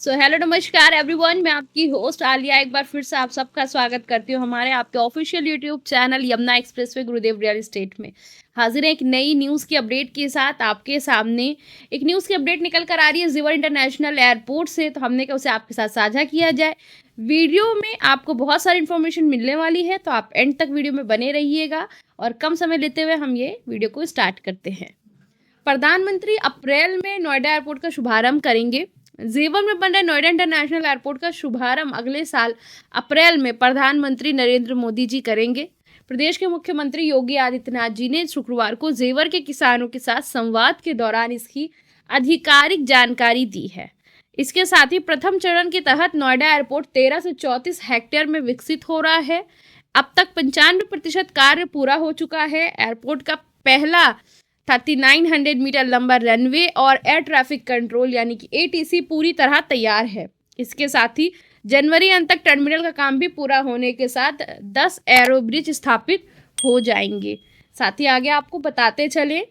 Hello नमस्कार everyone, मैं आपकी होस्ट आलिया एक बार फिर से आप सबका स्वागत करती हूँ हमारे आपके official YouTube channel Yamuna expressway गुरुदेव रियल एस्टेट में। हाजिर है एक नई न्यूज़ की अपडेट के साथ आपके सामने। एक न्यूज़ की अपडेट निकल कर आ रही है जेवर इंटरनेशनल एयरपोर्ट से, तो हमने कहा उसे आपके साथ साझा किया जाए। वीडियो में आपको बहुत सारी इन्फॉर्मेशन मिलने वाली है, तो आप एंड तक वीडियो में बने रहिएगा और कम समय लेते हुए हम ये वीडियो को स्टार्ट करते हैं। प्रधानमंत्री अप्रैल में नोएडा एयरपोर्ट का शुभारंभ करेंगे। जेवर में बन रहे नोएडा इंटरनेशनल एयरपोर्ट का शुभारंभ अगले साल अप्रैल में प्रधानमंत्री नरेंद्र मोदी जी करेंगे। प्रदेश के मुख्यमंत्री योगी आदित्यनाथ जी ने शुक्रवार को जेवर के किसानों के साथ संवाद के दौरान इसकी आधिकारिक जानकारी दी है। इसके साथ ही प्रथम चरण के तहत नोएडा एयरपोर्ट 13 से 34 हेक्टेयर में विकसित हो रहा है। अब तक 95% कार्य पूरा हो चुका है। एयरपोर्ट का पहला 3900 मीटर लंबा रनवे और एयर ट्रैफिक कंट्रोल यानी कि एटीसी पूरी तरह तैयार है। इसके साथ ही जनवरी अंत तक टर्मिनल का काम भी पूरा होने के साथ 10 एरो ब्रिज स्थापित हो जाएंगे। साथ ही आगे आपको बताते चले,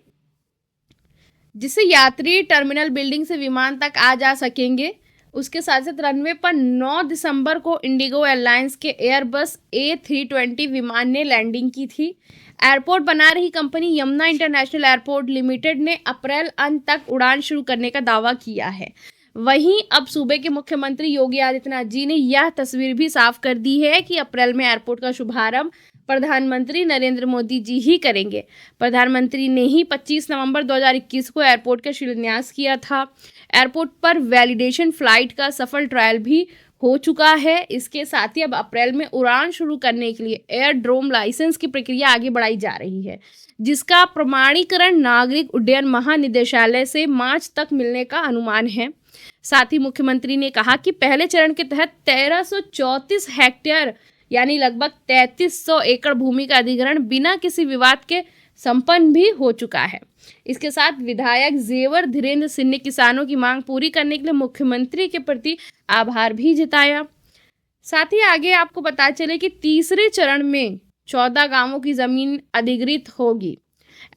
जिससे यात्री टर्मिनल बिल्डिंग से विमान तक आ जा सकेंगे। उसके साथ साथ रनवे पर 9 दिसंबर को इंडिगो एयरलाइंस के एयरबस A320 विमान ने लैंडिंग की थी। एयरपोर्ट बना रही company Yamuna international airport limited ने अप्रैल अंत तक उड़ान शुरू करने का दावा किया है। वहीं अब सूबे के मुख्यमंत्री योगी आदित्यनाथ जी ने यह तस्वीर भी साफ कर दी है कि अप्रैल में एयरपोर्ट का शुभारंभ प्रधानमंत्री नरेंद्र मोदी जी ही करेंगे। प्रधानमंत्री ने ही 25 नवंबर 2021 को एयरपोर्ट का शिलान्यास किया था। एयरपोर्ट पर वैलिडेशन फ्लाइट का सफल ट्रायल भी हो चुका है। इसके साथ ही अब अप्रैल में उड़ान शुरू करने के लिए एयरड्रोम लाइसेंस की प्रक्रिया आगे बढ़ाई जा रही है, जिसका प्रमाणीकरण नागरिक उड्डयन महानिदेशालय से मार्च तक मिलने का अनुमान है। साथ ही मुख्यमंत्री ने कहा कि पहले चरण के तहत 1334 हेक्टेयर यानी लगभग 3300 एकड़ भूमि का अधिग्रहण बिना किसी विवाद के संपन्न भी हो चुका है। इसके साथ विधायक जेवर धीरेन्द्र सिंह ने किसानों की मांग पूरी करने के लिए मुख्यमंत्री के प्रति आभार भी जताया। साथ ही आगे आपको पता चले कि तीसरे चरण में 14 गांवों की जमीन अधिग्रहित होगी।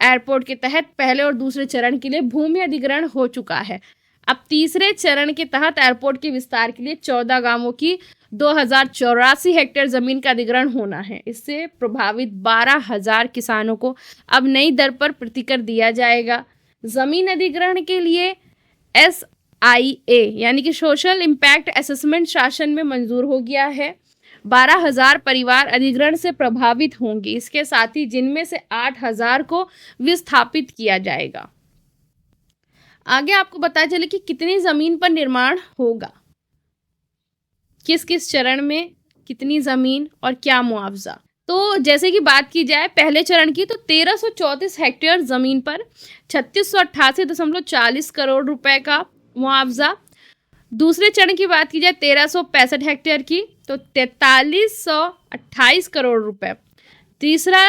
एयरपोर्ट के तहत पहले और दूसरे चरण के लिए भूमि अधिग्रहण हो चुका है। अब तीसरे चरण के तहत एयरपोर्ट के विस्तार के लिए 14 गांवों की 2084 हेक्टेयर जमीन का अधिग्रहण होना है। इससे प्रभावित 12,000 किसानों को अब नई दर पर प्रतिकर दिया जाएगा। जमीन अधिग्रहण के लिए SIA यानी कि सोशल इम्पैक्ट असेसमेंट शासन में मंजूर हो गया है। 12,000 परिवार अधिग्रहण से प्रभावित होंगे। इसके साथ ही जिनमें से 8,000 को विस्थापित किया जाएगा। आगे आपको पता चले कि कितनी जमीन पर निर्माण होगा, किस किस चरण में कितनी जमीन और क्या मुआवजा। तो जैसे कि बात की जाए पहले चरण की, तो 1334 हेक्टेयर जमीन पर 3688.40 करोड़ रुपए का मुआवजा। दूसरे चरण की बात की जाए 1365 हेक्टेयर की, तो 4328 करोड़ रुपए। तीसरा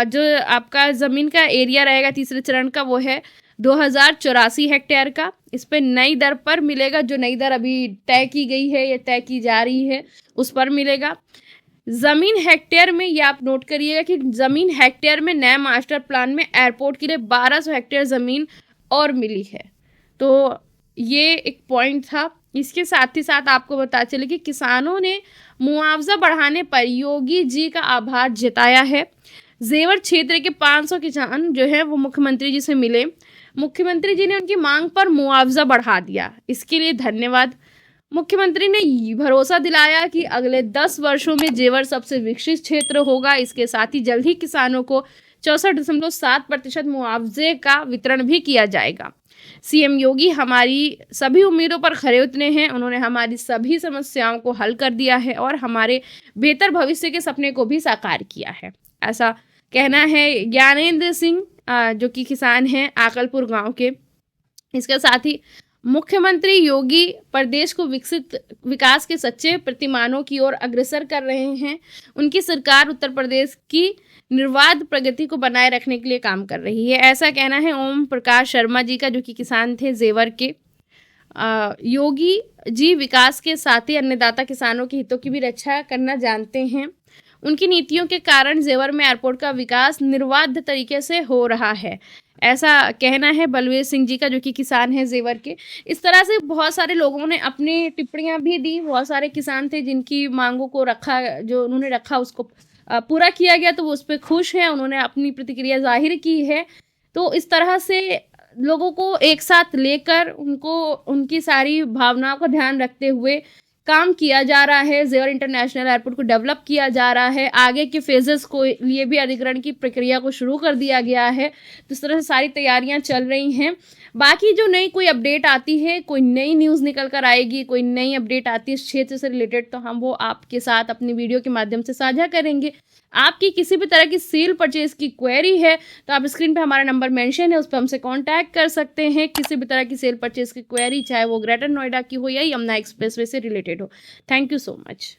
जो आपका ज़मीन का एरिया रहेगा तीसरे चरण का, वो है 2084 हेक्टेयर का। इस पे नई दर पर मिलेगा, जो नई दर अभी तय की गई है या तय की जा रही है उस पर मिलेगा। ज़मीन हेक्टेयर में, ये आप नोट करिएगा कि ज़मीन हेक्टेयर में नए मास्टर प्लान में एयरपोर्ट के लिए 1200 हेक्टेयर ज़मीन और मिली है। तो ये एक पॉइंट था। इसके साथ ही साथ आपको बता चले कि किसानों ने मुआवजा बढ़ाने पर योगी जी का आभार जताया है। जेवर क्षेत्र के 500 किसान जो है वो मुख्यमंत्री जी से मिले। मुख्यमंत्री जी ने उनकी मांग पर मुआवजा बढ़ा दिया, इसके लिए धन्यवाद। मुख्यमंत्री ने भरोसा दिलाया कि अगले 10 वर्षों में जेवर सबसे विकसित क्षेत्र होगा। इसके साथ ही जल्द ही किसानों को 64.7% मुआवजे का वितरण भी किया जाएगा। सीएम योगी हमारी सभी उम्मीदों पर खरे उतरे हैं। उन्होंने हमारी सभी समस्याओं को हल कर दिया है और हमारे बेहतर भविष्य के सपने को भी साकार किया है, ऐसा कहना है ज्ञानेंद्र सिंह जो कि किसान हैं आकलपुर गांव के। इसके साथ ही मुख्यमंत्री योगी प्रदेश को विकास के सच्चे प्रतिमानों की ओर अग्रसर कर रहे हैं। उनकी सरकार उत्तर प्रदेश की निर्बाध प्रगति को बनाए रखने के लिए काम कर रही है, ऐसा कहना है ओम प्रकाश शर्मा जी का, जो कि किसान थे जेवर के। योगी जी विकास के साथ ही अन्नदाता किसानों के हितों की भी रक्षा करना जानते हैं। उनकी नीतियों के कारण जेवर में एयरपोर्ट का विकास निर्बाध तरीके से हो रहा है। ऐसा कहना है बलवीर सिंह जी का, जो कि किसान हैं जेवर के। इस तरह से बहुत सारे लोगों ने अपनी टिप्पणियां भी दी। बहुत सारे किसान थे जिनकी मांगों को रखा, जो उन्होंने रखा उसको पूरा किया गया, तो वो उस पर खुश हैं, उन्होंने अपनी प्रतिक्रिया जाहिर की है। तो इस तरह से लोगों को एक साथ लेकर उनको उनकी सारी भावनाओं का ध्यान रखते हुए काम किया जा रहा है। जेवर इंटरनेशनल एयरपोर्ट को डेवलप किया जा रहा है। आगे के फेजेस को लिए भी अधिग्रहण की प्रक्रिया को शुरू कर दिया गया है। तो इस तरह से सारी तैयारियां चल रही हैं। बाकी जो नई कोई अपडेट आती है, कोई नई न्यूज़ निकल कर आएगी, कोई नई अपडेट आती है इस क्षेत्र से रिलेटेड, तो हम वो आपके साथ अपनी वीडियो के माध्यम से साझा करेंगे। आपकी किसी भी तरह की सेल परचेज की क्वेरी है तो आप स्क्रीन पे हमारा नंबर मेंशन है, उस पर हमसे कांटेक्ट कर सकते हैं। किसी भी तरह की सेल परचेज की क्वेरी, चाहे वो ग्रेटर नोएडा की हो या यमुना एक्सप्रेसवे से रिलेटेड हो। Thank you so much.